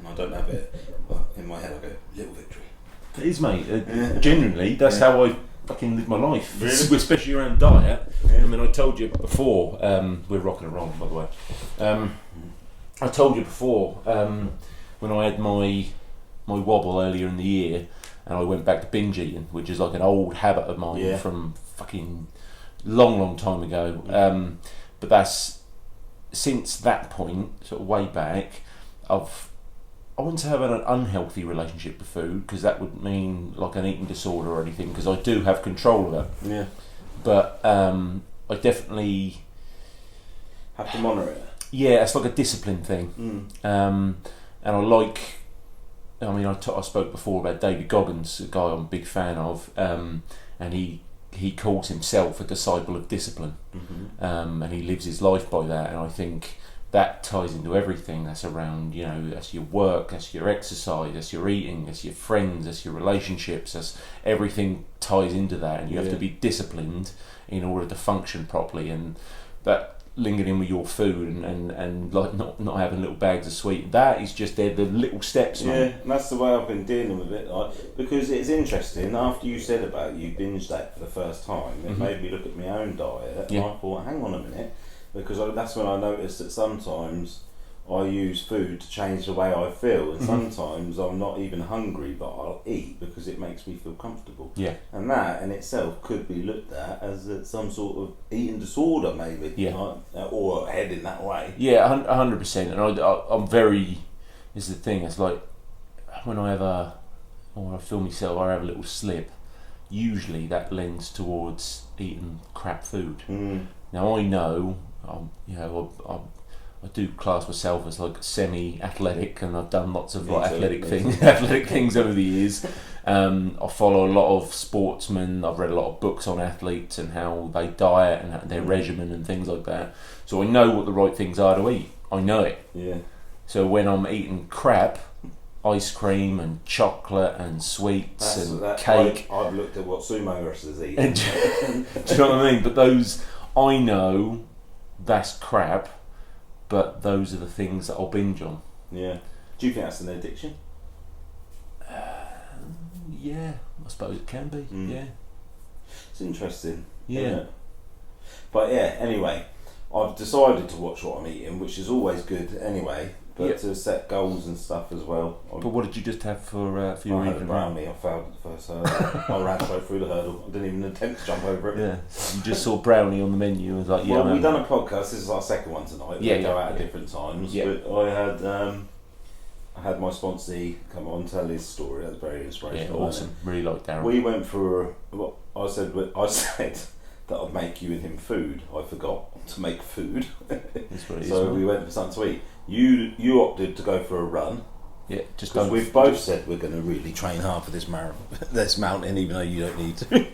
and I don't have it, but in my head I go, little victory. It is, mate. Genuinely, that's how I fucking live my life, really? Especially around diet. I mean, I told you before, we're rocking and rolling, by the way. I told you before, when I had my wobble earlier in the year, and I went back to binge eating, which is like an old habit of mine from fucking long time ago. But that's, since that point, sort of way back, I wouldn't say I have an unhealthy relationship with food, because that would mean like an eating disorder or anything, because I do have control of it. Yeah. But I definitely have to monitor it. Yeah, it's like a discipline thing. And I like, I mean, I spoke before about David Goggins, a guy I'm a big fan of, and he calls himself a disciple of discipline, and he lives his life by that, and I think that ties into everything. That's around, that's your work, that's your exercise, that's your eating, that's your friends, that's your relationships, that's everything ties into that, and you have to be disciplined in order to function properly, and that lingered in with your food and like not having little bags of sweet, that is just the little steps, mate. Yeah, and that's the way I've been dealing with it, because it's interesting, after you said about you binged that for the first time, it made me look at my own diet, and I thought, hang on a minute, because that's when I noticed that sometimes I use food to change the way I feel, and sometimes I'm not even hungry, but I'll eat because it makes me feel comfortable. Yeah. And that in itself could be looked at as some sort of eating disorder, maybe. Yeah. Or heading that way. Yeah, 100%. And I'm very. This is the thing. It's like when I feel myself, I have a little slip. Usually that lends towards eating crap food. Now I know. I do class myself as like semi-athletic, and I've done lots of athletic things over the years. I follow a lot of sportsmen. I've read a lot of books on athletes and how they diet and their regimen and things like that. So I know what the right things are to eat. I know it. Yeah. So when I'm eating crap, ice cream and chocolate and sweets cake, I've looked at what sumo wrestlers eat. Do you know what I mean? But those, I know that's crap, but those are the things that I'll binge on. Yeah. Do you think that's an addiction? Yeah, I suppose it can be. Yeah. It's interesting. Yeah. Isn't it? But yeah, anyway, I've decided to watch what I'm eating, which is always good anyway, but to set goals and stuff as well. But what did you just have for your evening? I had a brownie. I failed at the first hurdle. I ran straight through the hurdle. I didn't even attempt to jump over it. Yeah. You just saw brownie on the menu and was like, well, we've done a podcast. This is our second one tonight. We go out at different times. Yeah. But I had my sponsee come on, tell his story. That's very inspirational. Yeah, awesome. Really like Darren. We went for I said that I'd make you and him food. I forgot to make food. So we went for something to eat. You opted to go for a run. Yeah, just because we've both said we're going to really train hard for this this mountain, even though you don't need to.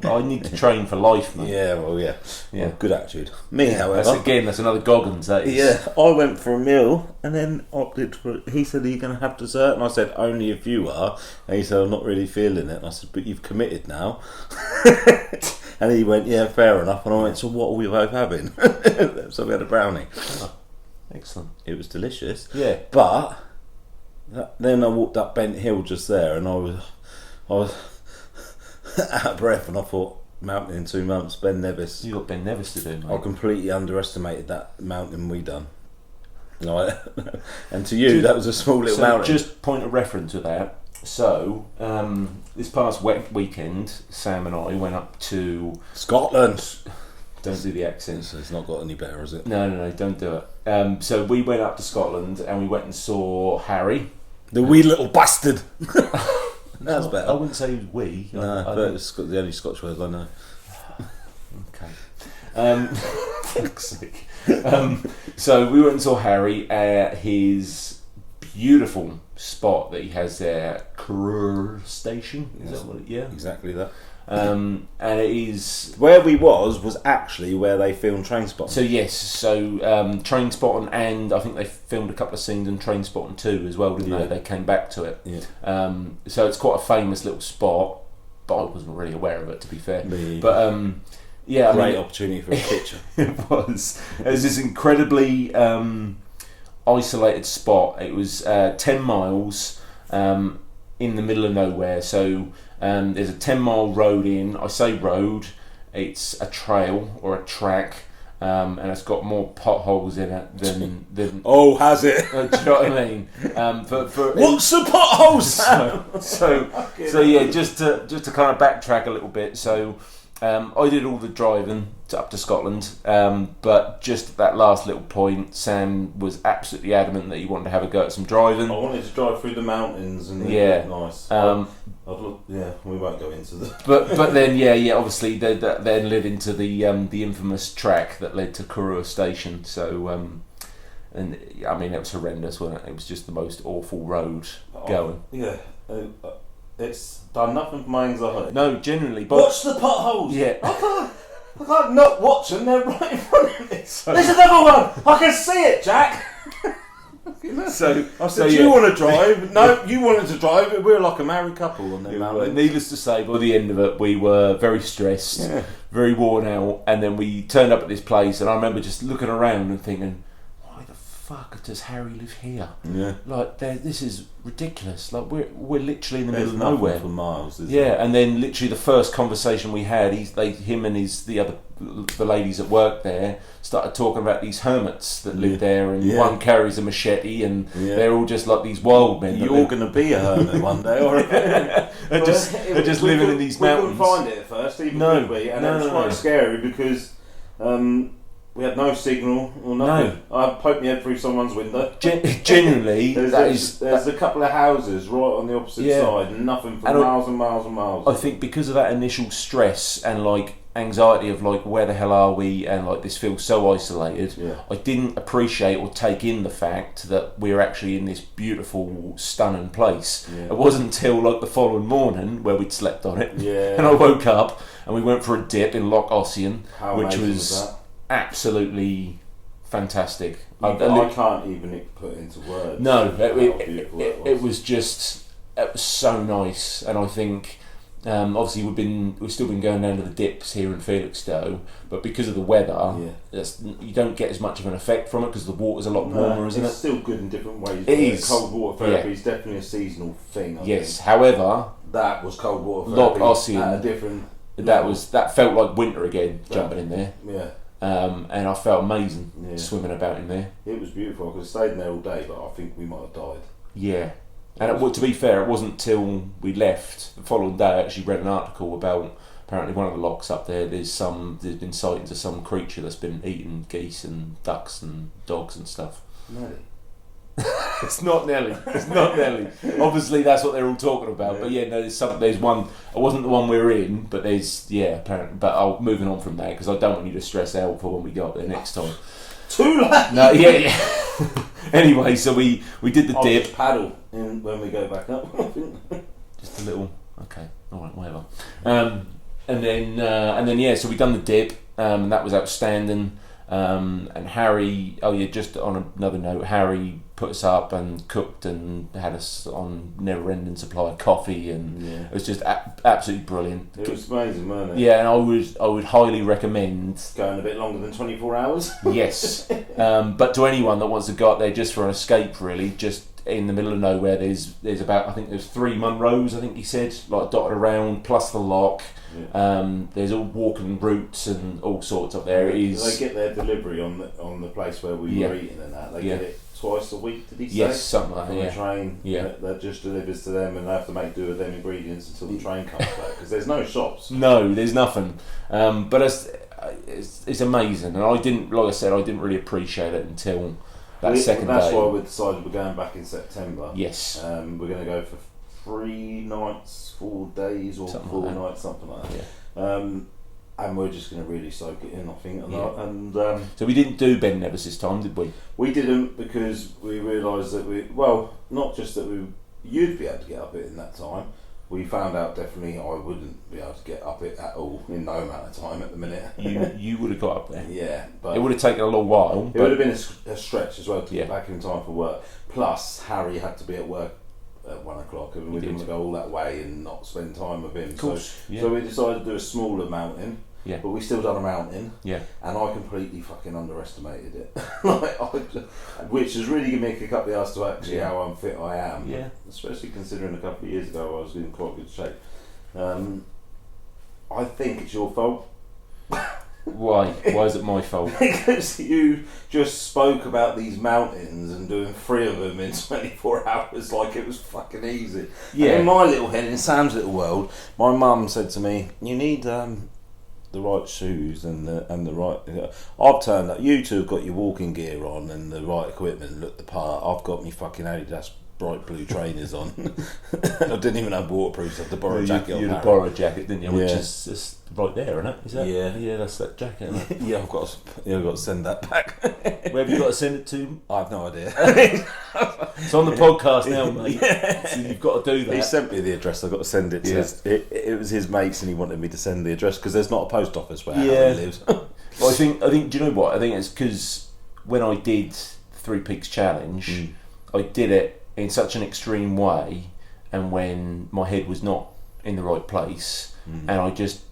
I need to train for life, mate. Yeah, well, yeah. Well, good attitude. Me, however, that's another Goggins. That is. Yeah, I went for a meal and then opted for. He said, "Are you going to have dessert?" And I said, "Only if you are." And he said, "I'm not really feeling it." And I said, "But you've committed now." And he went, "Yeah, fair enough." And I went, "So what are we both having?" So we had a brownie. Oh, excellent. It was delicious. Yeah, but. Then I walked up Bent Hill just there, and I was out of breath, and I thought, mountain in 2 months, Ben Nevis. You got Ben Nevis to do, mate. I completely underestimated that mountain we done. And to you, that was a small little mountain. Just point of reference with that. So this past weekend, Sam and I went up to Scotland. Don't do the accent. So it's not got any better, has it? No, don't do it. So we went up to Scotland and we went and saw Harry. The wee little bastard. That's better. I wouldn't say he was wee. No, but it's the only Scotch words I know. Okay. Fuck's sake. So we went and saw Harry at his beautiful spot that he has there, Corrour Station. Is that what it? Yeah, exactly that. And it is where we was actually where they filmed Trainspotting. So yes, Trainspotting, and I think they filmed a couple of scenes in Trainspotting 2 as well, didn't they? They came back to it. Yeah. So it's quite a famous little spot, but I wasn't really aware of it, to be fair. But great opportunity for a picture. It was this incredibly isolated spot. It was 10 miles in the middle of nowhere. So there's a 10-mile road in. I say road, it's a trail or a track. And it's got more potholes in it than oh, has it? do you know what I mean? What's the potholes? So yeah, just to kind of backtrack a little bit. So I did all the driving up to Scotland, but just at that last little point, Sam was absolutely adamant that he wanted to have a go at some driving. I wanted to drive through the mountains and yeah, nice. We won't go into the. but then obviously that then led into the infamous track that led to Corrour Station. So and I mean it was horrendous, wasn't it? It was just the most awful road going. Yeah. It's done nothing for my anxiety. No, generally. But watch the potholes. Yeah. I can't not watch them. They're right in front of me. There's another one. I can see it, Jack. So I said, do you want to drive? No, you wanted to drive. We were like a married couple on the mountain. Needless to say, by the end of it, we were very stressed, very worn out, and then we turned up at this place, and I remember just looking around and thinking, why the fuck does Harry live here? Yeah. Like, this is ridiculous. Like, we're literally in the There's middle of nowhere for miles. And then literally the first conversation we had, him and the ladies that worked there started talking about these hermits that live there, and one carries a machete, and they're all just like these wild men. You're going to be a hermit one day, or they're just living in these mountains. We couldn't find it at first, even could we? And it was quite scary because we had no signal or nothing. I poked my head through someone's window. Genuinely, there's a couple of houses right on the opposite side, and nothing for miles and miles and miles. I think because of that initial stress and like anxiety of like where the hell are we, and like this feels so isolated, I didn't appreciate or take in the fact that we're actually in this beautiful, stunning place. It wasn't until like the following morning where we'd slept on it, and I woke up and we went for a dip in Loch Ossian, which was absolutely fantastic. I can't even put it into words. No, it was so nice, and I think obviously we've still been going down to the dips here in Felixstowe, but because of the weather, you don't get as much of an effect from it because the water's a lot warmer, isn't it? It's still good in different ways. It is. Cold water therapy is definitely a seasonal thing. I think. However, that was cold water therapy. Loch Ossian, at a different. That felt like winter again, jumping in there. Yeah. And I felt amazing swimming about in there. It was beautiful. I could have stayed in there all day, but I think we might have died. Yeah. And to be fair, it wasn't till we left the following day I actually read an article about apparently one of the lochs up there. There's been sightings of some creature that's been eating geese and ducks and dogs and stuff. Nelly. It's not Nelly. Obviously, that's what they're all talking about. But there's one. It wasn't the one we were in, but there's apparently. But moving on from that because I don't want you to stress out for when we go up there next time. Too late. No, Anyway, so we did the dip. Just paddle in when we go back up. Just a little. Okay, all right, whatever. And then so we done the dip. And that was outstanding. And Harry, just on another note, Harry put us up and cooked and had us on never-ending supply of coffee, and it was just absolutely brilliant. It was amazing, wasn't it? Yeah, and I would highly recommend going a bit longer than 24 hours. Yes, but to anyone that wants to go up there just for an escape, really, just in the middle of nowhere, there's about, I think there's 3 Munros, I think he said, like dotted around, plus the loch. There's all walking routes and all sorts up there. They get their delivery on the place where we were eating and that. They get it twice a week, did he say? Yes, something like that. On the train, that just delivers to them, and they have to make do with them ingredients until the train comes back because there's no shops. No, there's nothing. But it's amazing, and I didn't really appreciate it until that second day. That's why we decided we're going back in September. Yes, we're going to go for 3 nights, 4 days, or something 4 nights, something like that. Yeah. And we're just going to really soak it in, I think. And so we didn't do Ben Nevis this time, did we? We didn't, because we realised that not just that you'd be able to get up it in that time. We found out definitely I wouldn't be able to get up it at all in no amount of time at the minute. You would have got up there. Yeah, but it would have taken a long while. It would have been a stretch as well to get back in time for work. Plus, Harry had to be at work at 1 o'clock, and we didn't want to go all that way and not spend time with him. Of course, so we decided to do a smaller mountain. Yeah. But we still done a mountain. Yeah. And I completely fucking underestimated it. Like, which has really given me a kick up the arse to actually how unfit I am. Yeah. Especially considering a couple of years ago I was in quite good shape. I think it's your fault. Why? Why is it my fault? Because you just spoke about these mountains and doing 3 of them in 24 hours like it was fucking easy. Yeah. And in my little head, in Sam's little world, my mum said to me, "You need the right shoes and the right." I've turned up. You two have got your walking gear on and the right equipment, look the part. I've got me fucking Adidas bright blue trainers on. I didn't even have waterproofs. I had to borrow a jacket. You had to borrow a jacket, didn't you? Which Yeah. is just right there, isn't it? Is that? Yeah, that's that jacket. Isn't it? Yeah, I've got to send that back. Where have you got to send it to? I have no idea. It's on the podcast now, mate. So you've got to do that. He sent me the address. I've got to send it to it was his mates, and he wanted me to send the address because there's not a post office where Harry lives. Well, I think. Do you know what? I think it's because when I did Three Peaks Challenge, I did it in such an extreme way, and when my head was not in the right place, and I just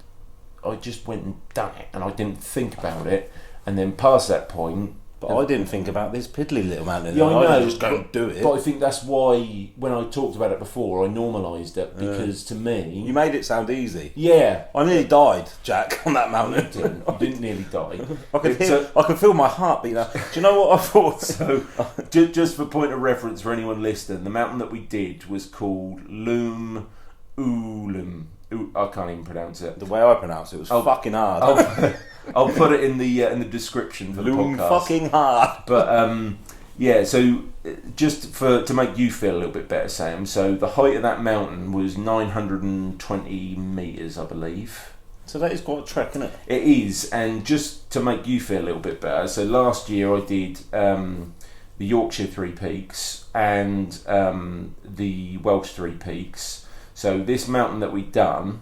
went and done it, and I didn't think about it, and then past that point. But I didn't think about this piddly little mountain. Yeah, I know. Just go and do it. But I think that's why when I talked about it before, I normalised it because to me, You made it sound easy. yeah, I nearly died, Jack, on that mountain. you didn't nearly die. I could feel my heart beat. Do you know what I thought? So, just for point of reference for anyone listening, the mountain that we did was called Leum Ulleim. I can't even pronounce it. The way I pronounce it was fucking hard. I'll put it in the description for the Loom podcast. fucking hard. But yeah, so just to make you feel a little bit better, Sam. So the height of that mountain was 920 meters, I believe. So that is quite a trek, isn't it? It is, and just to make you feel a little bit better. So last year I did the Yorkshire Three Peaks and the Welsh Three Peaks. So this mountain that we've done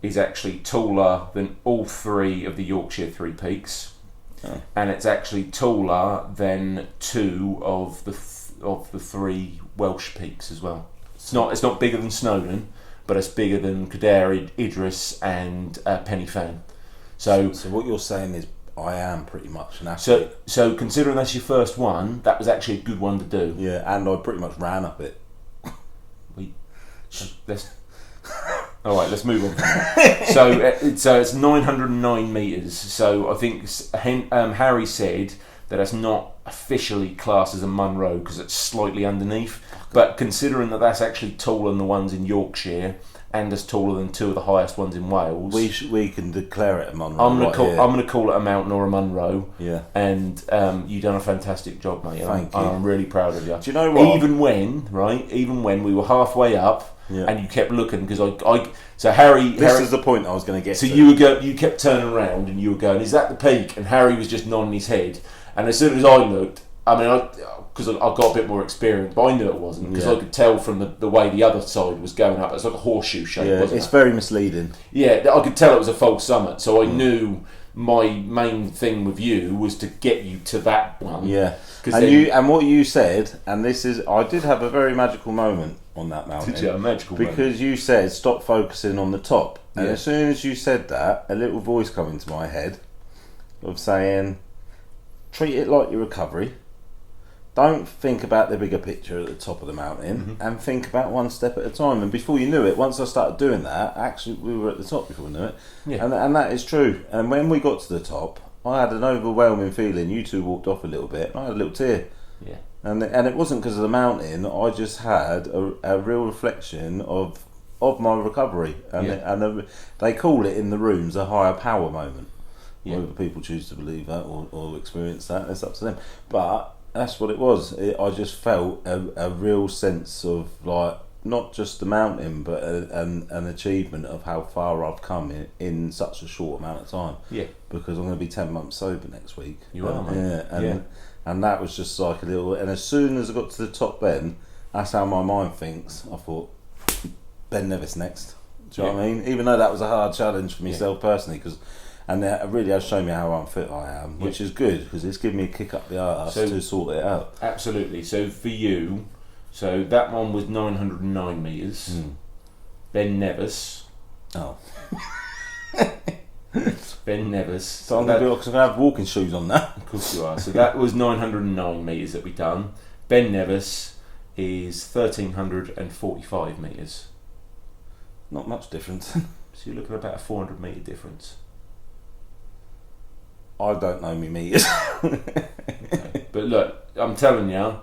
is actually taller than all 3 of the Yorkshire Three Peaks, and it's actually taller than 2 of the 3 Welsh peaks as well. It's not bigger than Snowdon, but it's bigger than Corrour, Idris, and Penny-Fan. So what you're saying is I am pretty much an athlete. So considering that's your first one, that was actually a good one to do. Yeah, and I pretty much ran up it. All right, let's move on from that. So it's 909 meters. So I think Harry said that it's not officially classed as a Munro because it's slightly underneath. But considering that that's actually taller than the ones in Yorkshire and it's taller than 2 of the highest ones in Wales, we can declare it a Munro. I'm gonna call it a mountain or a Munro. Yeah. And you've done a fantastic job, mate. Thank you. I'm really proud of you. Do you know what? Even when we were halfway up. Yeah. And you kept looking because Harry. This is the point I was going to get. So to. you kept turning around and you were going, "Is that the peak?" And Harry was just nodding his head. And as soon as I looked, I mean, because I got a bit more experience, but I knew it wasn't because I could tell from the way the other side was going up. It's like a horseshoe shape. Wasn't it's very misleading. Yeah, I could tell it was a false summit. So I knew my main thing with you was to get you to that one. Yeah. And what you said, and this is, I did have a very magical moment on that mountain. Did you have a magical moment? Because you said stop focusing on the top, and as soon as you said that, a little voice come into my head of saying, treat it like your recovery. Don't think about the bigger picture at the top of the mountain, and think about one step at a time. And before you knew it, once I started doing that, actually we were at the top before we knew it. Yeah. And that is true. And when we got to the top, I had an overwhelming feeling. You two walked off a little bit, and I had a little tear. Yeah. And it wasn't because of the mountain. I just had a real reflection of my recovery, and they call it in the rooms a higher power moment. Yeah. Whether people choose to believe that or experience that, it's up to them. But that's what it was. I just felt a real sense of like not just the mountain, but an achievement of how far I've come in such a short amount of time. Yeah. Because I'm going to be 10 months sober next week. You are, mate. And that was just like a little. And as soon as I got to the top, then that's how my mind thinks. I thought, Ben Nevis next. Do you know what I mean? Even though that was a hard challenge for myself personally, and it really has shown me how unfit I am, which is good because it's given me a kick up the arse to sort it out. Absolutely. So for you, that one was 909 metres. Ben Nevis. Oh. Ben Nevis. So I'm going to be because I'm going to have walking shoes on now. Of course you are. So that was 909 metres that we done. Ben Nevis is 1,345 metres. Not much difference. So you're looking at about a 400 metre difference. I don't know me meters. Okay. But look, I'm telling you,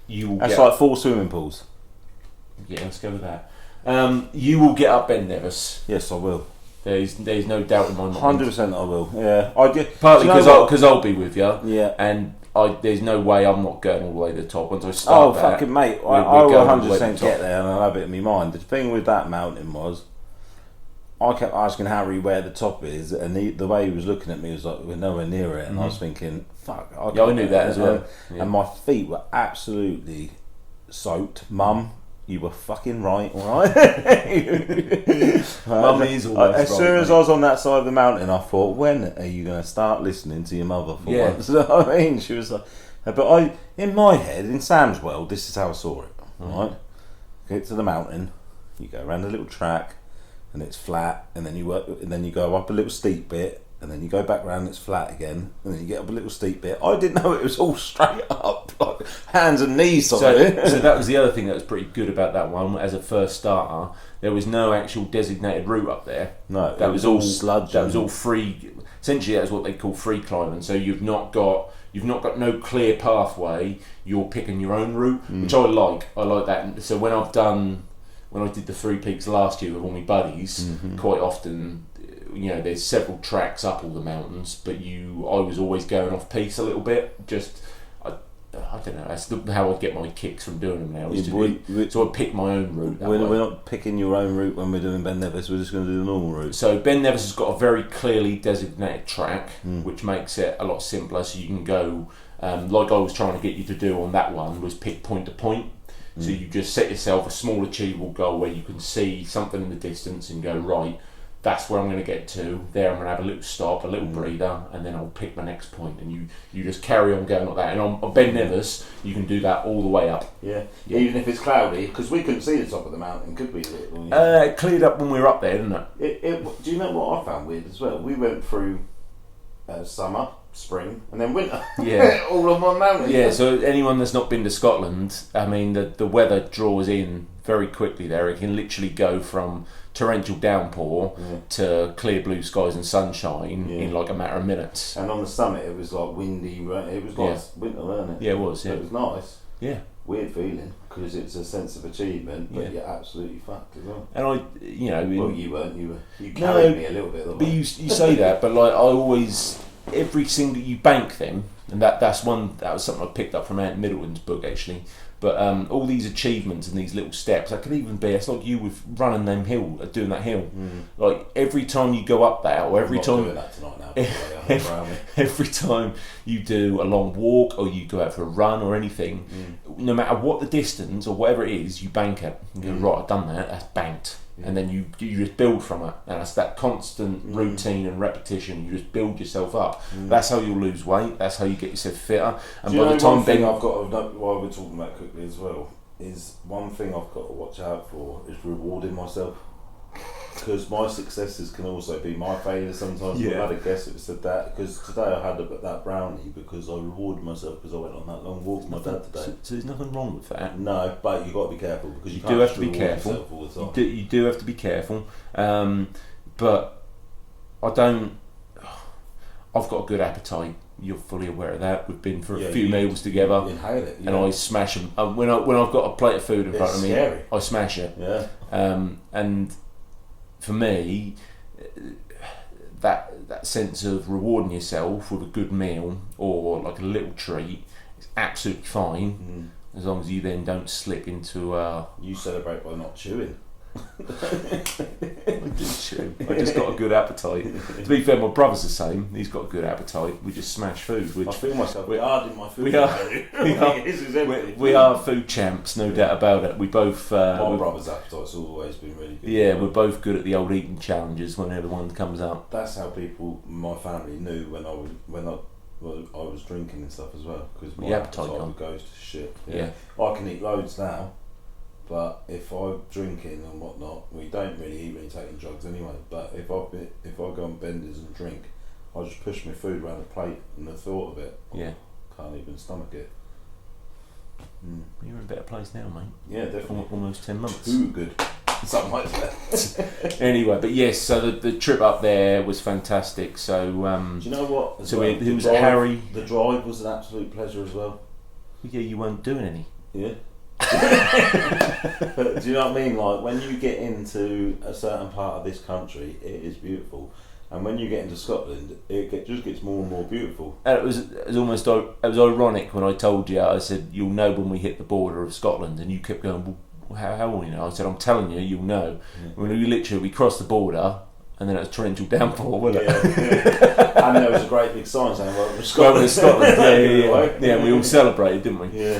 you will That's get... like 4 swimming pools. Yeah, let's go with that. You will get up Ben Nevis. Yes, I will. There's no doubt in my mind. 100% I will. Yeah, I get partly because I'll be with you. Yeah, and there's no way I'm not going all the way to the top once I start. Oh fucking mate, I will 100% get there, and I'll have it in my mind. The thing with that mountain was, I kept asking Harry where the top is, and the way he was looking at me was like we're nowhere near it, and I was thinking, fuck. I knew that as well. Yeah. And my feet were absolutely soaked. Mum, you were fucking right, alright? Mum is always as soon as I was on that side of the mountain, I thought, when are you going to start listening to your mother for once? I mean, she was like, but in my head, in Sam's world, this is how I saw it, right? Get to the mountain, you go around a little track, and it's flat, and then you go up a little steep bit, and then you go back round, it's flat again, and then you get up a little steep bit. I didn't know it was all straight up, like hands and knees on it. So that was the other thing that was pretty good about that one. As a first starter, there was no actual designated route up there. No, that was all sludge. That was all free. Essentially, that's what they call free climbing. So you've not got no clear pathway. You're picking your own route, which I like. I like that. So when I did the 3 peaks last year with all my buddies, quite often, there's several tracks up all the mountains, but I was always going off piece a little bit. Just I don't know. That's how I get my kicks from doing them now. So I pick my own route. We're not picking your own route when we're doing Ben Nevis. We're just going to do the normal route. So Ben Nevis has got a very clearly designated track, which makes it a lot simpler. So you can go like I was trying to get you to do on that one, was pick point to point. So you just set yourself a small achievable goal where you can see something in the distance and go, right, that's where I'm going to get to. There I'm going to have a little stop, a little breather, and then I'll pick my next point. And you just carry on going like that. And on Ben Nevis, you can do that all the way up. Yeah. Even if it's cloudy, because we couldn't see the top of the mountain, could we? It cleared up when we were up there, didn't it? Do you know what I found weird as well? We went through summer, spring, and then winter. Yeah. All on one mountain. Yeah, so anyone that's not been to Scotland, I mean, the weather draws in very quickly there. It can literally go from torrential downpour to clear blue skies and sunshine in like a matter of minutes. And on the summit, it was like windy. It was like winter, wasn't it? Yeah, it was. Yeah, so it was nice. Yeah. Weird feeling because it's a sense of achievement, but you're absolutely fucked as well. And well, you weren't. You carried me a little bit. But you say that, but like I always, every single you bank them, and that was something I picked up from Ant Middleton's book actually. But all these achievements and these little steps, that could even be. It's like you with running doing that hill. Like every time you go up that, or every time. Doing that tonight now. Every time you do a long walk or you go out for a run or anything, no matter what the distance or whatever it is, you bank it. You go, right, I've done that. That's banked. And then you just build from it, and it's that constant routine and repetition. You just build yourself up. That's how you'll lose weight. That's how you get yourself fitter. And by the time I've got to, while we're talking about quickly as well, is one thing I've got to watch out for is rewarding myself, because my successes can also be my failures sometimes. I had a guess that said that, because today I had that brownie because I rewarded myself because I went on that long walk with my dad today. So there's nothing wrong with that. No, but you've got to be careful because you can't do have to be careful all the time. You do have to be careful, but I don't. I've got a good appetite. You're fully aware of that. We've been for a few meals together. You inhale it, and I smash them. When I've got a plate of food in front of me, scary. I smash it. Yeah. And for me, that sense of rewarding yourself with a good meal or like a little treat is absolutely fine, as long as you then don't slip into. You celebrate by not chewing. I do chew. I just got a good appetite. To be fair, my brother's the same. He's got a good appetite. We just smash food. I feel myself hard in my food. We are food champs, no doubt about it. We both. My brother's appetite's always been really good. Yeah, we're both good at the old eating challenges whenever one comes up. That's how people, my family, knew when I was drinking and stuff as well, because my appetite goes to shit. Yeah. I can eat loads now, But if I'm drinking and whatnot, we don't really eat when you're taking drugs anyway. But if I go on benders and drink, I just push my food around the plate, and the thought of it, can't even stomach it. You're in a better place now, mate. Yeah, definitely. Almost 10 months. Too good. Something like that. Anyway, but yes, so the trip up there was fantastic. So do you know what? So it was Harry. The drive was an absolute pleasure as well. Yeah, you weren't doing any. Yeah. But do you know what I mean? Like when you get into a certain part of this country, it is beautiful, and when you get into Scotland, just gets more and more beautiful. And it was ironic when I told you. I said you'll know when we hit the border of Scotland, and you kept going. Well, how will you know? I said I'm telling you, you'll know. When we crossed the border. And then it was torrential downpour, wasn't it? Yeah. And there was a great big sign saying, "Welcome to Scotland." Yeah, we all celebrated, didn't we? Yeah.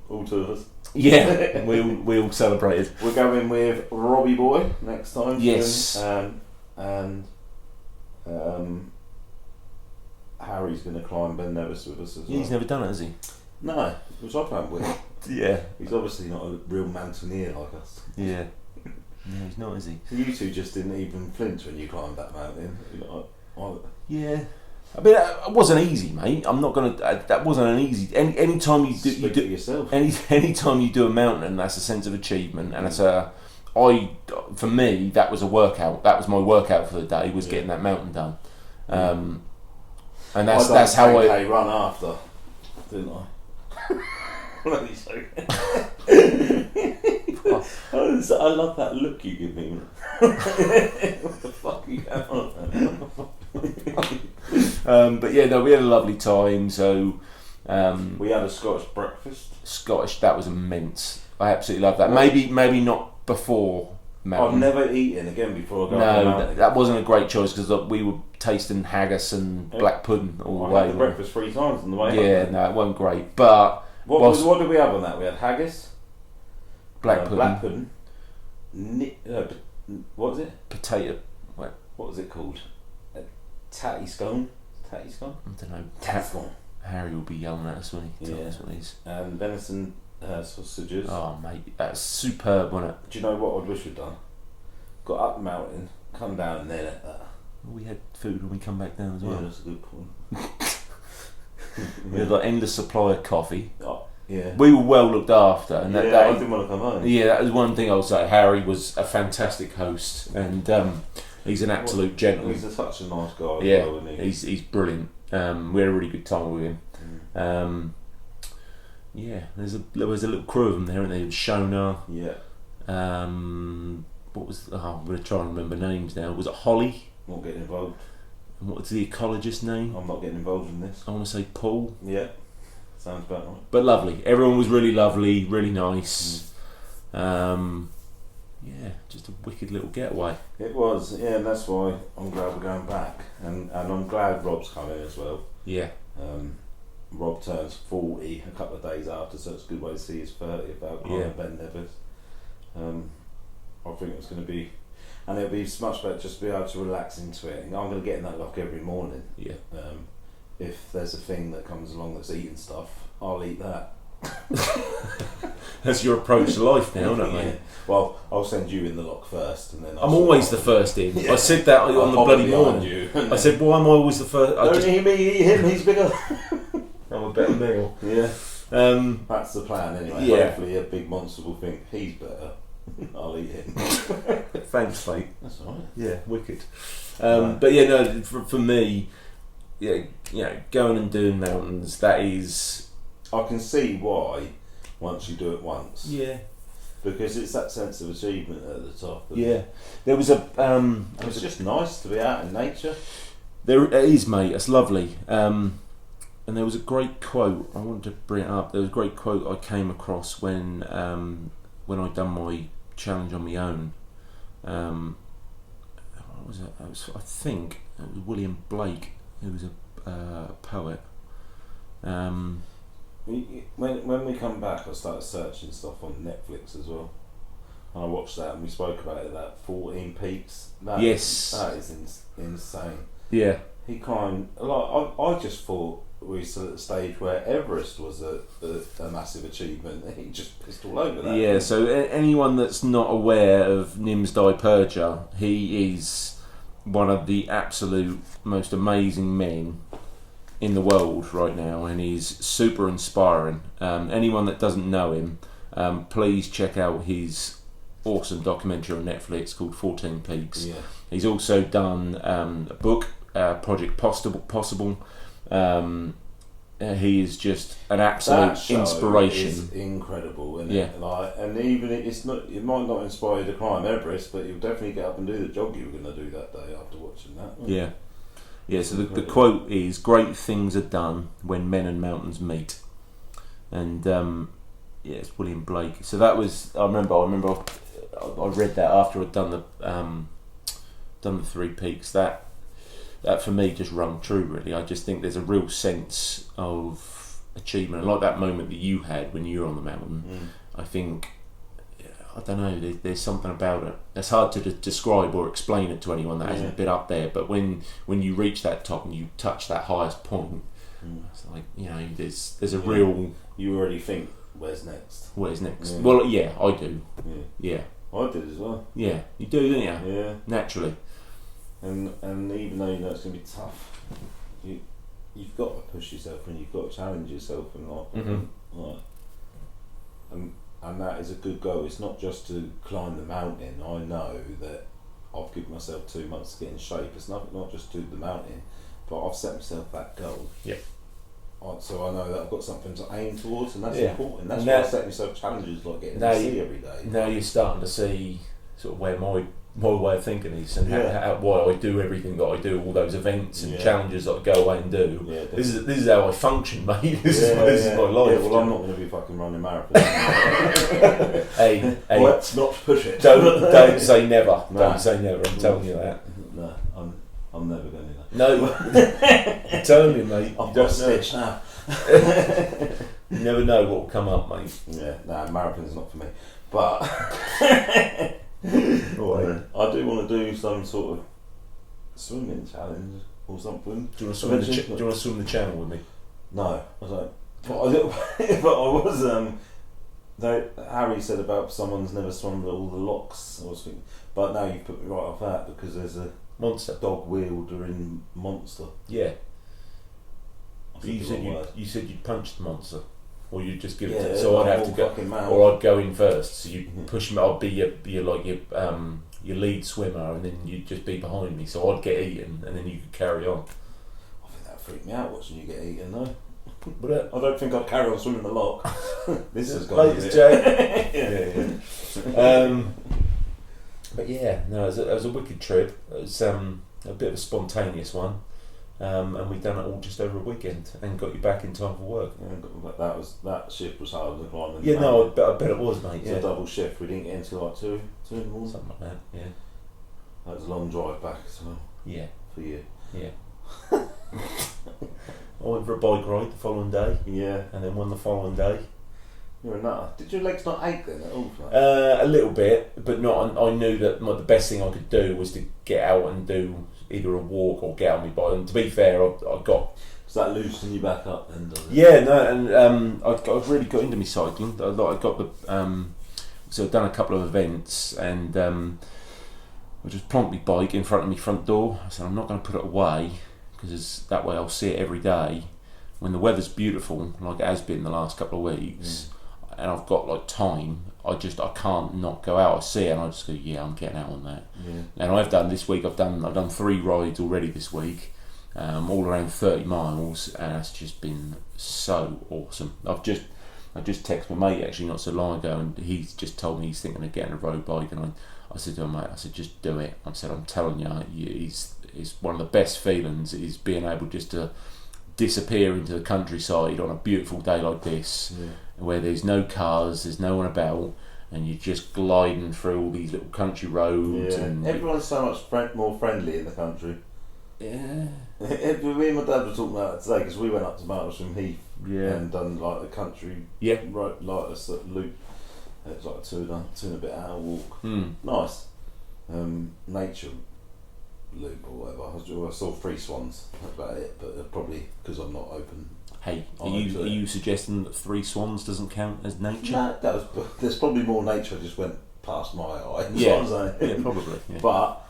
All two of us. Yeah, we all celebrated. We're going with Robbie Boy next time. Yes. And Harry's going to climb Ben Nevis with us as well. He's never done it, has he? No, which I found weird. Yeah. He's obviously not a real mountaineer like us. Yeah. No, he's not, is he? You two just didn't even flinch when you climbed that mountain. Yeah. I mean, it wasn't easy, mate. I'm not gonna. That wasn't an easy. Any time you do yourself. Any time you do a mountain, that's a sense of achievement, and it's a. For me, that was a workout. That was my workout for the day. Was getting that mountain done, and that's how I run after, didn't I? Bloody so. I love that look you give me. What the fuck are you having on? But yeah, no, we had a lovely time. So we had a Scottish breakfast. That was immense. I absolutely love that. Maybe not before mountain. I've never eaten again before I got No, that wasn't a great choice because we were tasting haggis and black pudding all the way. I had the breakfast 3 times on the way. Yeah, no, it wasn't great. But what did we have on that? We had haggis, black pudding. What was it? Potato. What was it called? Tatty scone. Tatty scone. I don't know. Tatty scone. Harry will be yelling at us when he tells us what these. And venison sausages. Oh mate, that's superb, wasn't it? Do you know what I wish we'd done? Got up the mountain, come down and then at that. We had food when we come back down as well. Yeah, that's a good point. We had like endless supply of coffee. Oh, yeah. We were well looked after, and I didn't want to come home. Yeah, that was one thing I would say. Harry was a fantastic host, and he's an absolute gentleman. He's such a nice guy. Yeah, well, isn't he? he's brilliant. We had a really good time with him. Yeah, there was a little crew of them there, and they had Shona. Yeah. What was? I'm going to try and remember names now. Was it Holly? Not getting involved. And what was the ecologist name? I'm not getting involved in this. I want to say Paul. Yeah. Sounds about right. But lovely. Everyone was really lovely, really nice. Yeah, just a wicked little getaway. It was, yeah, and that's why I'm glad we're going back. And I'm glad Rob's coming as well. Yeah. Rob turns 40 a couple of days after, so it's a good way to see his 30th out on Ben Nevis. I think it's going to be, and it'll be much better just to be able to relax into it. And I'm going to get in that lock every morning. Yeah. If there's a thing that comes along that's eating stuff, I'll eat that. That's your approach to life now, isn't it, mate? Well, I'll send you in the lock first, and then I'm always the first in. Yeah. I said that on the bloody morning. I said, "Why am I always the first?" Don't eat me, eat him. He's bigger. I'm a better meal. Yeah. That's the plan anyway. Yeah. Hopefully, a big monster will think he's better. I'll eat him. Thanks, mate. That's all right. Yeah, wicked. But yeah, no, for me, yeah, you know, going and doing mountains, that is. I can see why once you do it once. Yeah. Because it's that sense of achievement at the top. Yeah. There was a. It's just nice to be out in nature. It is, mate. It's lovely. And there was a great quote. I wanted to bring it up. There was a great quote I came across when I'd done my challenge on my own. What was it? I think it was William Blake, who was a poet. When we come back, I started searching stuff on Netflix as well. And I watched that, and we spoke about it. That 14 Peaks. Yes, that is insane. Yeah, he climbed. Like I just thought we're still at the stage where Everest was a massive achievement. He just pissed all over that. Yeah, so anyone that's not aware of Nimsdai Purja, he is one of the absolute most amazing men in the world right now, and he's super inspiring. Anyone that doesn't know him, please check out his awesome documentary on Netflix called 14 Peaks. Yeah. He's also done a book, Project Possible. He is just an absolute inspiration. Is incredible, isn't Yeah. it? Like, and even it might not inspire you to climb Everest, but you'll definitely get up and do the jog you were going to do that day after watching that. Yeah. Yeah, so the quote is, "Great things are done when men and mountains meet." And yeah, it's William Blake. So that was, I remember I read that after I'd done the 3 peaks. That for me just rung true, really. I just think there's a real sense of achievement, and like that moment that you had when you were on the mountain. I think, I don't know, there's something about it. It's hard to describe or explain it to anyone that hasn't been up there, but when you reach that top and you touch that highest point, it's like, there's a real... You already think, where's next? Where's next? Yeah. Well, yeah, I do. Yeah. I did as well. Yeah, you do, don't you? Yeah. Naturally. And even though you know it's going to be tough, you've got to push yourself and you've got to challenge yourself and that is a good goal. It's not just to climb the mountain. I know that I've given myself 2 months to get in shape. It's not just to the mountain, but I've set myself that goal. Yeah. So I know that I've got something to aim towards, and that's important. That's and why I set myself challenges like getting to sea every day. Now you're starting to see sort of where my way of thinking is, and how, why I do everything that I do, all those events and challenges that I go away and do. Yeah, this is how I function, mate. This is my life. Yeah, well, I'm not going to be fucking running marathons. hey, let's not push it. Don't say never. No. Don't say never. I'm telling you that. No, I'm never going to do that. No, I'm telling you, mate. I've got a stitch now. You never know what will come up, mate. Yeah, marathon's not for me. But I do want to do some sort of swimming challenge or something. Do you want to swim the channel with me? No, I don't. But I was. Harry said about someone's never swum all the locks. I was thinking, but now you put me right off that because there's a monster dog wielder in Monster. Yeah. You said you'd punch the monster, or you'd just give it to. So I'd have to go, or I'd go in first. So you'd push me. I'd be your lead swimmer, and then you'd just be behind me. So I'd get eaten, and then you could carry on. I think that freaked me out watching you get eaten, though. But I don't think I'd carry on swimming the loch. This has gone. Latest Jay. Yeah. But yeah, no, it was a wicked trip. It was a bit of a spontaneous one. And we've done it all just over a weekend and got you back in time for work. Yeah, that shift was harder than climbing. Yeah, no, I bet it was, mate. It's a double shift. We didn't get into like 2 in the morning. Something like that. Yeah. That was a long drive back as well. Yeah. For you. Yeah. I went for a bike ride the following day. Yeah. And then one the following day. You're a nutter. Did your legs not ache then at all? A little bit, but not. I knew that the best thing I could do was to get out and do either a walk or get on my bike. And to be fair, I got. Does that loosen you back up then? Yeah, no, and I've really got into my cycling. I got the so I've done a couple of events, and I just plonked my bike in front of my front door. I said I'm not going to put it away because that way I'll see it every day. When the weather's beautiful, like it has been the last couple of weeks, and I've got like time, I can't not go out. I see it and I just go, yeah, I'm getting out on that. Yeah. And I've done this week. I've done 3 rides already this week, all around 30 miles, and it's just been so awesome. I just texted my mate actually not so long ago, and he's just told me he's thinking of getting a road bike, and I said to him, mate, I said just do it. I said I'm telling you, it's one of the best feelings is being able just to disappear into the countryside on a beautiful day like this, where there's no cars, there's no one about, and you're just gliding through all these little country roads. Yeah. And everyone's so much more friendly in the country. Yeah. Me and my dad were talking about it today because we went up to Martlesham Heath and done like the country right, like a sort of loop. It was like a 2 and a bit hour walk. Nice. Nature loop or whatever. I saw 3 swans. That's about it. But probably because I'm not open. Hey, are you suggesting that 3 swans doesn't count as nature? No, there's probably more nature. I just went past my eye. Yeah, probably. Yeah. But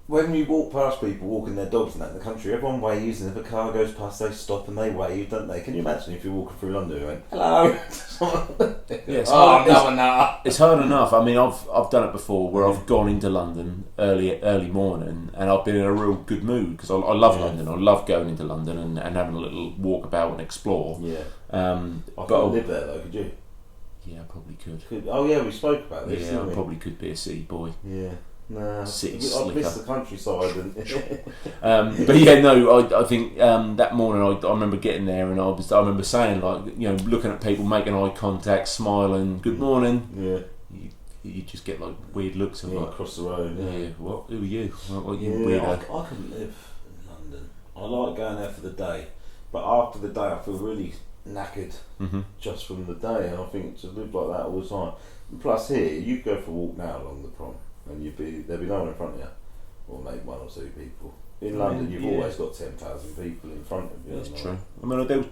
when you walk past people walking their dogs and that in the country, everyone waves, and if a car goes past, they stop and they wave, don't they? Can you imagine if you're walking through London and went, hello? Yes. No. It's hard enough. I mean, I've done it before where I've gone into London early morning and I've been in a real good mood because I love London. I love going into London and having a little walk about and explore. Yeah. I couldn't live there though, could you? Yeah, I probably could. Oh yeah, we spoke about this. Yeah, I probably could be a city boy. Yeah. Nah, City I slicker. miss the countryside. But yeah, no, I think that morning I remember getting there and I remember saying, like, you know, looking at people, making eye contact, smiling, good morning. Yeah. You just get like weird looks of like across the road. Yeah. What? Who are you? What are you weirdo? weirdo? I couldn't live in London. I like going there for the day, but after the day I feel really knackered just from the day, and I think to live like that all the time. And plus here, you go for a walk now along the prom, and there'd be no one in front of you, or maybe 1 or 2 people. In London, you've always got 10,000 people in front of you. That's true. I mean, there was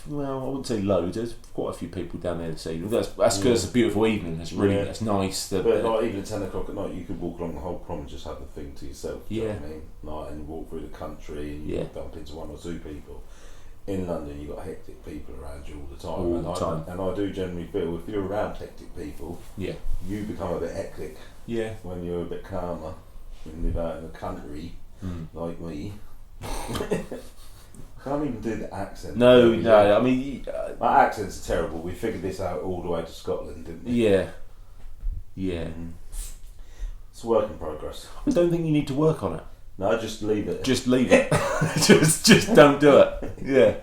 I wouldn't say loads. There's quite a few people down there this evening. That's because it's a beautiful evening. It's really that's nice. But like even at 10 o'clock at night, you could walk along the whole prom and just have the thing to yourself. You know what I mean? Like, and you walk through the country and you bump into 1 or 2 people. In London, you've got hectic people around you all the time. And I do generally feel if you're around hectic people, you become a bit hectic. Yeah. When you're a bit calmer, when you live out in the country, like me. I can't even do the accent. No. I mean, my accent's terrible. We figured this out all the way to Scotland, didn't we? Yeah. It's a work in progress. I don't think you need to work on it. No, just leave it. Just leave it. just don't do it. Yeah.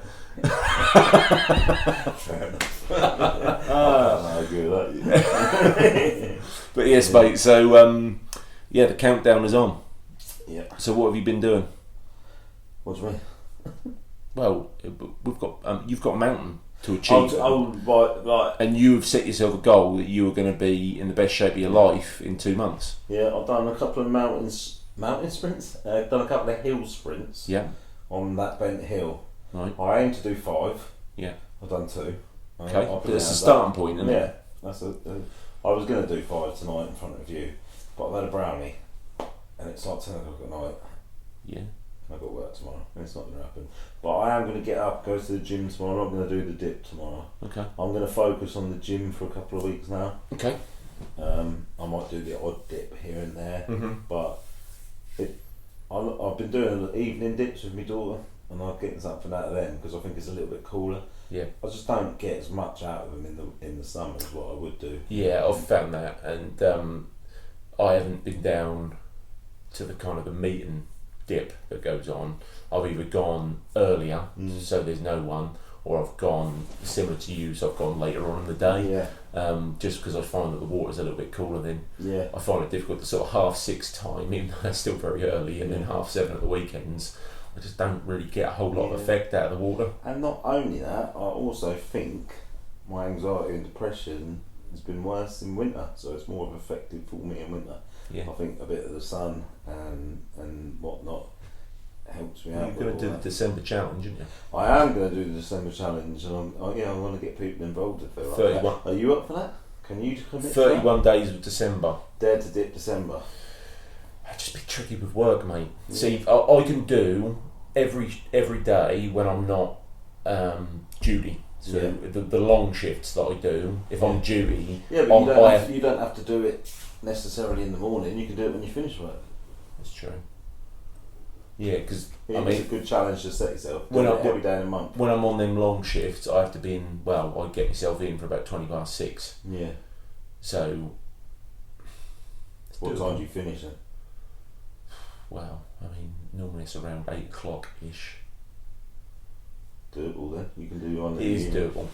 Fair enough. I agree with that. But yes, mate. So the countdown is on. Yeah. So what have you been doing? What do you mean? Well, we've got you've got a mountain to achieve. Right. And you have set yourself a goal that you are going to be in the best shape of your life in 2 months. Yeah, I've done a couple of mountain sprints. I've done a couple of hill sprints. Yeah. On that bent hill. Right. I aim to do 5. Yeah. I've done 2. Okay. That's a starting point, isn't it? Yeah. I was going to do 5 tonight in front of you, but I've had a brownie, and it's like 10 o'clock at night. Yeah. I've got work tomorrow, and it's not going to happen. But I am going to get up, go to the gym tomorrow. I'm not going to do the dip tomorrow. Okay. I'm going to focus on the gym for a couple of weeks now. Okay. I might do the odd dip here and there, but I've been doing evening dips with my daughter, and I'm getting something out of them because I think it's a little bit cooler. Yeah. I just don't get as much out of them in the summer as what I would do. Yeah, I've found that, and I haven't been down to the kind of the meeting dip that goes on. I've either gone earlier, so there's no one, or I've gone similar to you, so I've gone later on in the day. Yeah. Just because I find that the water's a little bit cooler then. Yeah. I find it difficult to sort of 6:30 time, even though it's still very early, and then 7:30 at the weekends. I just don't really get a whole lot of effect out of the water. And not only that, I also think my anxiety and depression has been worse in winter, so it's more effective for me in winter. Yeah. I think a bit of the sun and whatnot helps me out. You're going to do the December challenge, aren't you? I am going to do the December challenge, and I want to get people involved if they're like 31. That. Are you up for that? Can you commit 31 days of December. Dare to dip December. It'd just be tricky with work, mate. Yeah. See, I can do every day when I'm not duty. So the long shifts that I do, if I'm duty... Yeah, but you don't have to do it necessarily in the morning. You can do it when you finish work. That's true. Yeah, because it's a good challenge to set yourself. Every day in a month. When I'm on them long shifts, I have to be in. Well, I get myself in for about 6:20. Yeah. So. What time do you finish then? Well, I mean, normally it's around 8:00 ish. Doable then. You can do one. It is doable.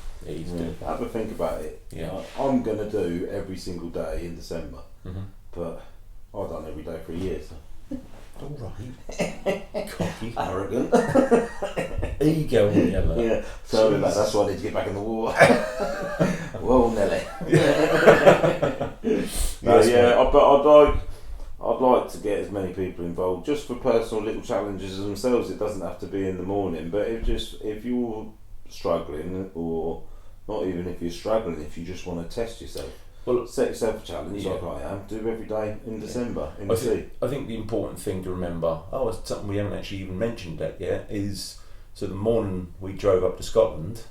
Have a think about it. Yeah. I'm gonna do every single day in December, but I've done every day for a year. So. All right. Cocky. Arrogant. Ego and yellow. Yeah. So that's why I need to get back in the war. Well, Nelly. But I'd like to get as many people involved, just for personal little challenges themselves. It doesn't have to be in the morning, but if you're struggling, or not even if you're struggling, if you just want to test yourself, well, set yourself a challenge like I am. Do every day in December in the sea. I think the important thing to remember, it's something we haven't actually even mentioned that yet, is so the morning we drove up to Scotland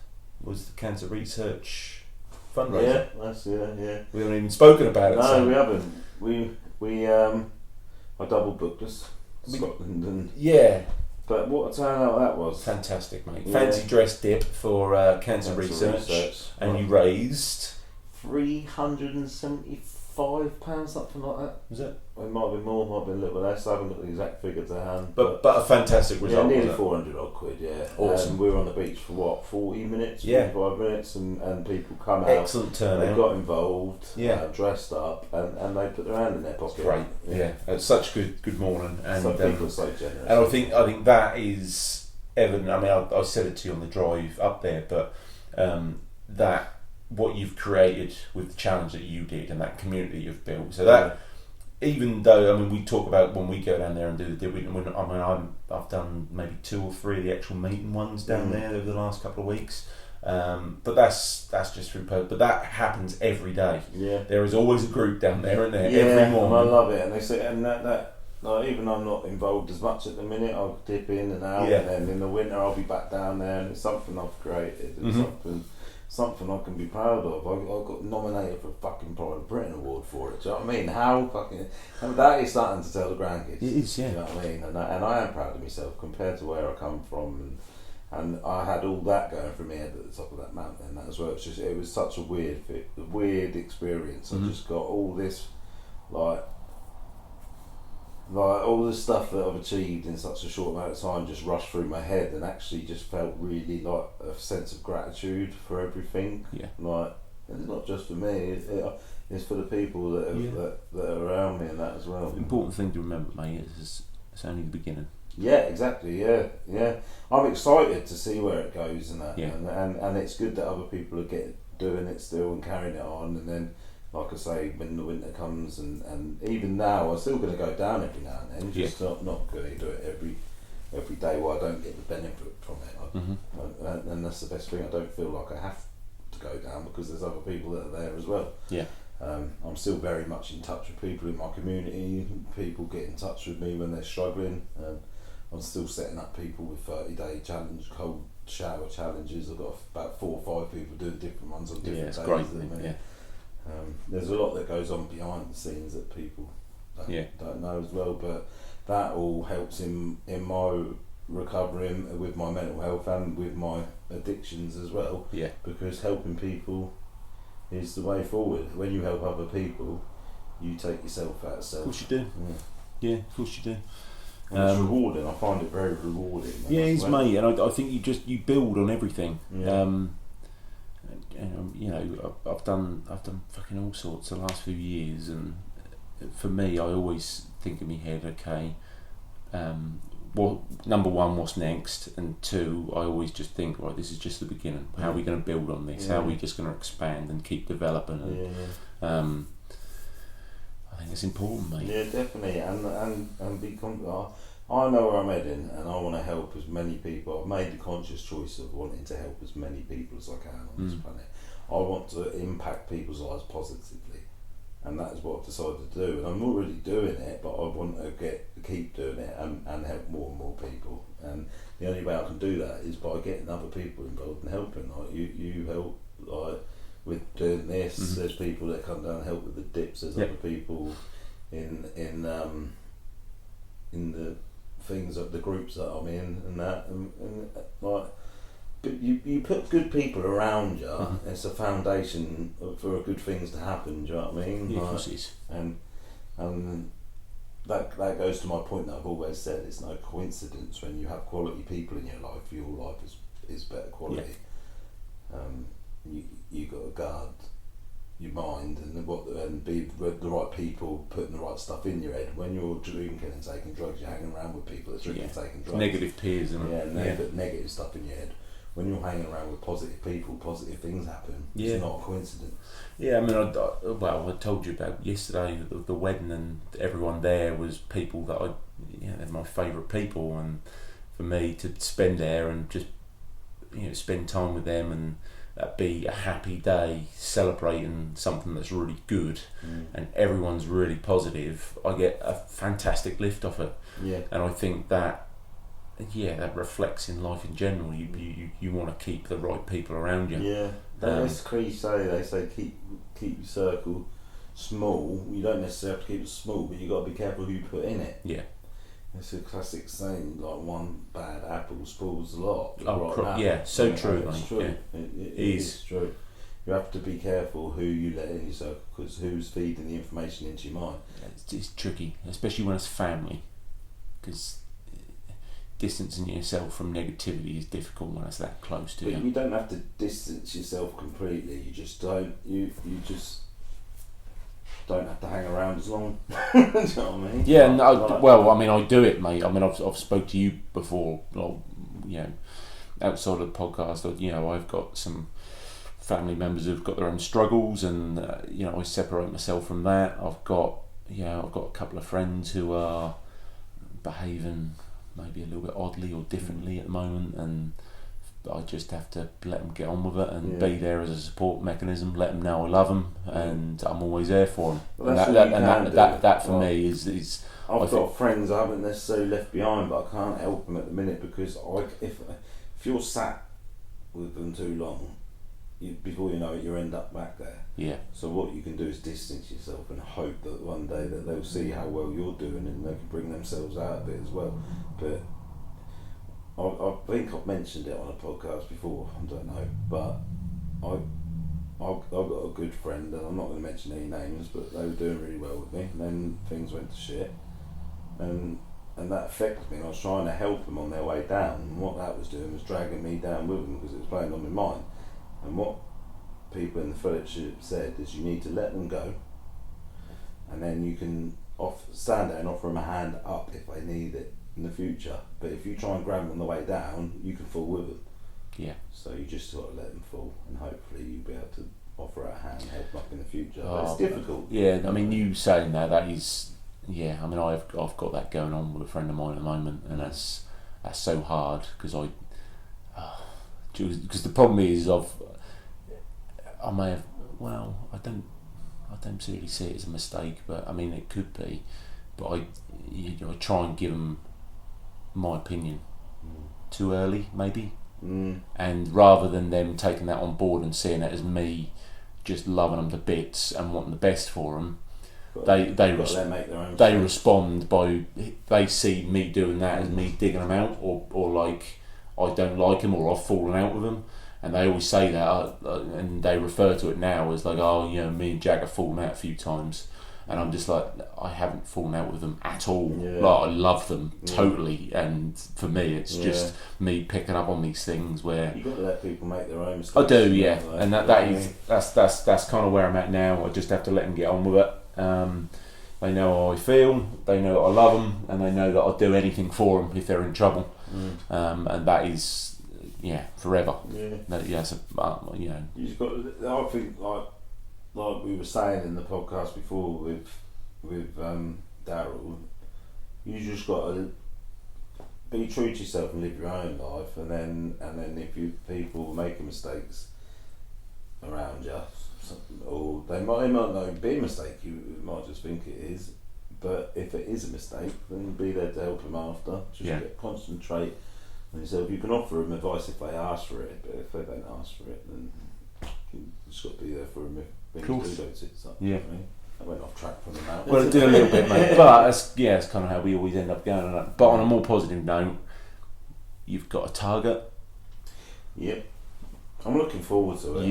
was the cancer research fundraiser. Yeah. We haven't even spoken about it. No, we haven't. I double booked us Scotland and But what a turnout that was! Fantastic, mate. Fancy dress dip for cancer research, and you raised £375, something like that. Was it? It might have been more, might have been a little less. I haven't got the exact figure to hand. But a fantastic result. Yeah, nearly 400 odd quid. Yeah, awesome. We were on the beach for what, 40 minutes, 45 minutes, and people come out. Excellent turnout. They got involved, dressed up, and they put their hand in their pocket. Great. Yeah, it's such good morning, and so people are so generous. And I think that is evident. I mean, I said it to you on the drive up there, but that what you've created with the challenge that you did and that community you've built. So that, even though we talk about when we go down there and do the dip, I've done maybe 2 or 3 of the actual meeting ones down there over the last couple of weeks. But that's just through post. But that happens every day. Yeah, there is always a group down there, isn't there? Every morning. And I love it. And they say, and that. Like, even I'm not involved as much at the minute, I'll dip in and out, and then in the winter I'll be back down there, and it's something I've created, and something I can be proud of. I got nominated for a fucking Pride of Britain award for it. Do you know what I mean? That is starting to tell the grandkids. It is, yeah. Do you know what I mean? And I am proud of myself compared to where I come from, and I had all that going for me head at the top of that mountain, and that as well. It was such a weird experience. I just got all this like all the stuff that I've achieved in such a short amount of time just rushed through my head, and actually just felt really like a sense of gratitude for everything. Yeah. Like, it's not just for me, it's for the people that are around me and that as well. The important thing to remember, mate, is it's only the beginning. Yeah, exactly. Yeah. I'm excited to see where it goes and that, and it's good that other people are doing it still and carrying it on, and then, like I say, when the winter comes, and even now, I'm still going to go down every now and then. Just not going to do it every day where I don't get the benefit from it. And that's the best thing. I don't feel like I have to go down because there's other people that are there as well. Yeah. I'm still very much in touch with people in my community. People get in touch with me when they're struggling. I'm still setting up people with 30-day challenge, cold shower challenges. I've got about 4 or 5 people doing different ones on different days. Great, at the minute. There's a lot that goes on behind the scenes that people don't know as well, but that all helps in my recovery with my mental health and with my addictions as well. Yeah. Because helping people is the way forward. When you help other people, you take yourself out of self. Of course you do. Yeah, of course you do. And it's rewarding. I find it very rewarding. Yeah, it is, mate. And I think you build on everything. Yeah. I've done fucking all sorts the last few years, and for me, I always think in my head, okay, well, number 1, what's next, and 2, I always just think, right, this is just the beginning. How are we going to build on this? How are we just going to expand and keep developing? And, I think it's important, mate. Yeah, definitely, and become. I know where I'm heading, and I want to help as many people. I've made the conscious choice of wanting to help as many people as I can on this planet. I want to impact people's lives positively, and that is what I've decided to do. And I'm already doing it, but I want to keep doing it and help more and more people. And the only way I can do that is by getting other people involved and helping. Like you help, like with doing this. There's people that come down and help with the dips. There's other people in the things of the groups that I'm in and that, and like, but you put good people around you. It's a foundation for good things to happen. Do you know what I mean? Yeah, of course it is. And that goes to my point that I've always said. It's no coincidence when you have quality people in your life is better quality. You got to guard your mind and be the right people putting the right stuff in your head. When you're drinking and taking drugs, you're hanging around with people that's drinking and taking drugs. Negative peers, negative stuff in your head. when you're hanging around with positive people, positive things happen. Yeah. It's not a coincidence. Yeah, I mean, I told you about yesterday, the wedding, and everyone there was people that they're my favourite people, and for me to spend there and just, spend time with them and be a happy day celebrating something that's really good and everyone's really positive, I get a fantastic lift off it. Yeah. And I think that reflects in life in general. You want to keep the right people around you. Yeah. That's cliche. They say keep your circle small. You don't necessarily have to keep it small, but you got to be careful who you put in it. Yeah. It's a classic saying, like one bad apple spoils the lot. So true, mate. It's true. Yeah. It is true. You have to be careful who you let in your circle, because who's feeding the information into your mind. It's tricky, especially when it's family, because distancing yourself from negativity is difficult when it's that close to you. But you don't have to distance yourself completely. You just don't. You just don't have to hang around as long. Do you know what I mean? Yeah, I do it, mate. I mean, I've spoke to you before, outside of the podcast. I've got some family members who've got their own struggles, and I separate myself from that. I've got a couple of friends who are behaving maybe a little bit oddly or differently at the moment, and I just have to let them get on with it and be there as a support mechanism. Let them know I love them and I'm always there for them. Well, that for me is. I've got friends I haven't necessarily left behind, but I can't help them at the minute, because if you're sat with them too long, before you know it, you end up back there. Yeah. So what you can do is distance yourself and hope that one day that they'll see how well you're doing and they can bring themselves out of it as well. But I think I've mentioned it on a podcast before, I don't know, but I've got a good friend, and I'm not going to mention any names, but they were doing really well with me, and then things went to shit, and that affected me, and I was trying to help them on their way down, and what that was doing was dragging me down with them, because it was playing on my mind. And what people in the fellowship said is, you need to let them go, and then you can stand there and offer them a hand up if they need it in the future. But if you try and grab them on the way down, you can fall with them. Yeah. So you just got to let them fall, and hopefully you'll be able to offer a hand, help them up in the future. But it's difficult. Yeah, I mean, you saying that is, yeah. I mean, I've got that going on with a friend of mine at the moment, and that's so hard, because because the problem is I may have, I don't really see it as a mistake, but I mean it could be, but I try and give them my opinion too early maybe, and rather than them taking that on board and seeing it as me just loving them to bits and wanting the best for them, they respond by, they see me doing that as me digging them out, or like I don't like them, or I've fallen out with them. And they always say that, and they refer to it now as like, me and Jack have fallen out a few times, and I'm just like, I haven't fallen out with them at all. Yeah. Like, I love them totally, and for me, it's just me picking up on these things where you got to let people make their own mistakes. I do, yeah, and that's kind of where I'm at now. I just have to let them get on with it. They know how I feel, they know that I love them, and they know that I'll do anything for them if they're in trouble, and that is. Yeah, forever. Yeah. You just got. I think like we were saying in the podcast before with Daryl, you just got to be true to yourself and live your own life, and then if people making mistakes around you, or they might not be a mistake, you might just think it is, but if it is a mistake, then be there to help them after. Just concentrate. So if you can offer them advice if they ask for it, but if they don't ask for it, then you just got to be there for them if things do go tits up. Yeah. I went off track from the mountain. Well, it did a little bit, mate. But that's kind of how we always end up going. But on a more positive note, you've got a target. Yep. I'm looking forward to it.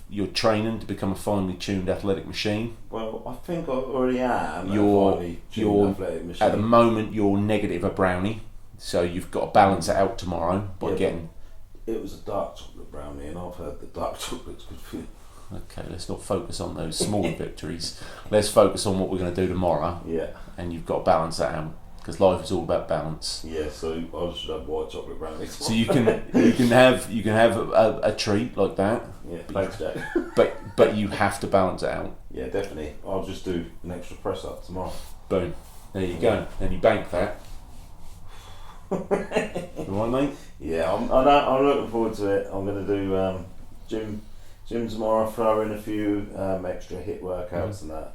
You're training to become a finely tuned athletic machine. Well, I think I already am. At the moment, you're negative a brownie. So you've got to balance it out tomorrow by getting. It was a dark chocolate brownie, and I've heard the dark chocolate's good for you. Okay, let's not focus on those small victories. Let's focus on what we're going to do tomorrow. Yeah. And you've got to balance that out, because life is all about balance. Yeah, so I should have white chocolate brownies. So you can have a treat like that. Yeah, thanks, Jack. But you have to balance it out. Yeah, definitely. I'll just do an extra press up tomorrow. Boom. There you go. Then you bank that. You right, mate? Yeah, I'm looking forward to it. I'm going to do gym tomorrow, throw in a few extra HIIT workouts and that.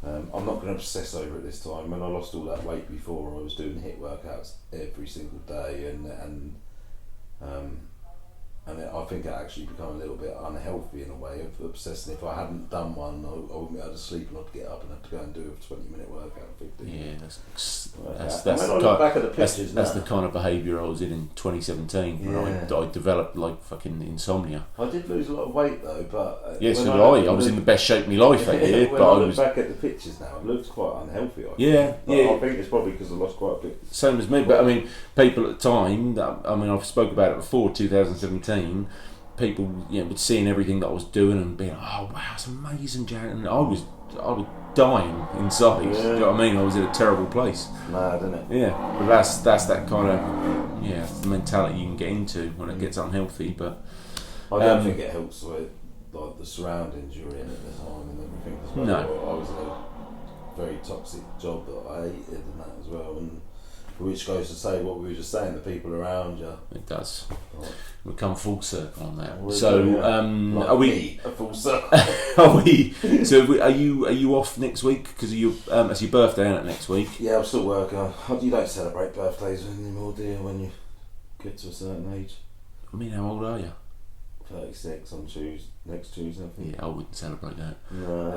I'm not going to obsess over it this time. When I lost all that weight before, I was doing HIIT workouts every single day, and I think it actually become a little bit unhealthy in a way of obsessing. If I hadn't done one, I wouldn't be able to sleep, and I'd get up and have to go and do a 20-minute workout. 15. Yeah, that's the kind of behaviour I was in 2017 when I developed like fucking insomnia. I did lose a lot of weight though, but yes, so did I was in the best shape of my life that year. When but I look back at the pictures now, it looks quite unhealthy. I think it's probably because I lost quite a bit. Same as me, but I mean, people at the time, I've spoke about it before, 2017. People, were seeing everything that I was doing and being, oh wow, it's amazing, Jack. And I was dying inside. Yeah. Do you know what I mean? I was in a terrible place. Mad, isn't it? Yeah, but that's that kind of mentality you can get into when it gets unhealthy. But I don't think it helps with like the surroundings you're in at the time and everything. As well. No, I was in a very toxic job that I hated and that as well, and which goes to say what we were just saying, the people around you. It does. Right. We come full circle on that. Are we a full circle? Are we? So are you off next week because it's your birthday, isn't it, next week? Yeah, I'm still working. You don't celebrate birthdays anymore, do you? When you get to a certain age. I mean, how old are you? 36 on next Tuesday, I think. Yeah, I wouldn't celebrate that. No.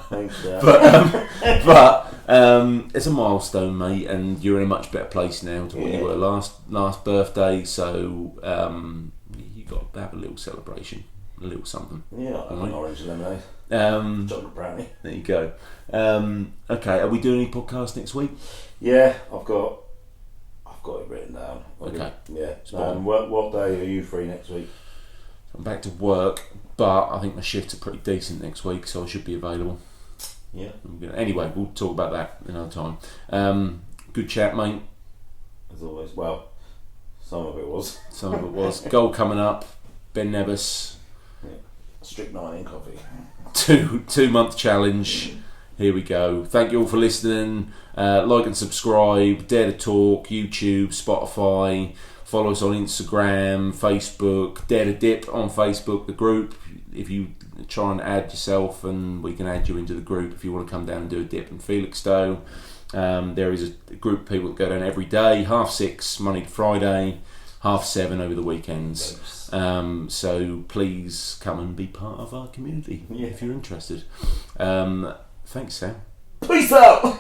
Thanks, Dad. But it's a milestone, mate, and you're in a much better place now to what you were last birthday. So you got to have a little celebration, a little something. Yeah, an orange lemonade, chocolate brownie. There you go. Okay, are we doing any podcast next week? Yeah, I've got it written down. Okay. Yeah. What day are you free next week? I'm back to work, but I think my shifts are pretty decent next week, so I should be available. Yeah. Anyway, we'll talk about that another time. Good chat, mate. As always. Well, some of it was. Goal coming up. Ben Nevis. Yeah. Strychnine in coffee. 2-month challenge. Here we go. Thank you all for listening. Like and subscribe. Dare to Talk. YouTube, Spotify. Follow us on Instagram, Facebook. Dare to Dip on Facebook, the group. If you try and add yourself, and we can add you into the group if you want to come down and do a dip in Felixstowe. There is a group of people that go down every day, 6:30 Monday to Friday, 7:30 over the weekends. So please come and be part of our community if you're interested. Thanks, Sam. Peace out!